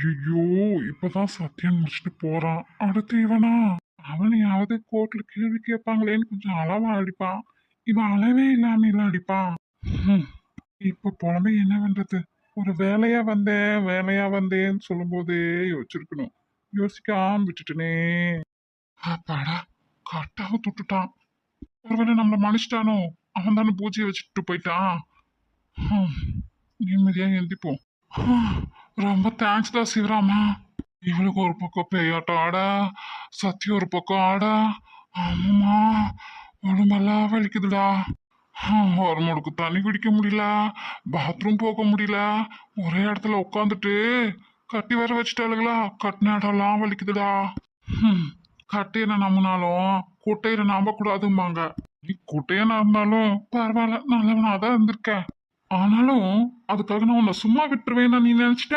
ஐயோ, இப்பதான் சத்தியம் முடிச்சுட்டு போறான். அடுத்து இவனா? அவனையாவது கோர்ட்ல கேள்வி கேட்பாங்களேன்னு கொஞ்சம் அளவா அடிப்பான். இவன் அளவே இல்லாம இல்ல அடிப்பான். ஹம், இப்ப புலம்பி என்ன பண்றது? ஒரு வேலையா வந்தேன்னு சொல்லும் போதே யோசிச்சிருக்கணும். யோசிக்காம விட்டுட்டனே. அப்பாடா, கட்டாவ துட்டுட்டான். ஒருவேளை நம்மள மன்னிச்சிட்டானோ? அவன் தானே பூஜையை வச்சுட்டு போயிட்டான். ஹம், நிம்மதியா எழுந்திப்போம். ரொம்ப தேங்க்ஸ் தான் சிவராமா. இவளுக்கு ஒரு பக்கம் பேயாட்டம் ஆட, சத்தி ஒரு பக்கம் ஆட. ஆமாம்மா, உடம்பெல்லாம் வலிக்குதுடா. ஒரு முடுக்கு தண்ணி குடிக்க முடியல, பாத்ரூம் போக முடியல. ஒரே இடத்துல உட்காந்துட்டு கட்டி வர வச்சுட்டாளுங்களா, கட்டின இடம்லாம் வலிக்குதுடா. கட்டையில நம்பினாலும் குட்டையில நம்ப கூடாதும்பாங்க. நீ குட்டையனா இருந்தாலும் பரவாயில்ல, நல்லவனா தான் இருந்திருக்க. ஆனாலும் அதுக்காக நான் உன்னை சும்மா விட்டுருவேன்னு நீ நினைச்சிட்ட.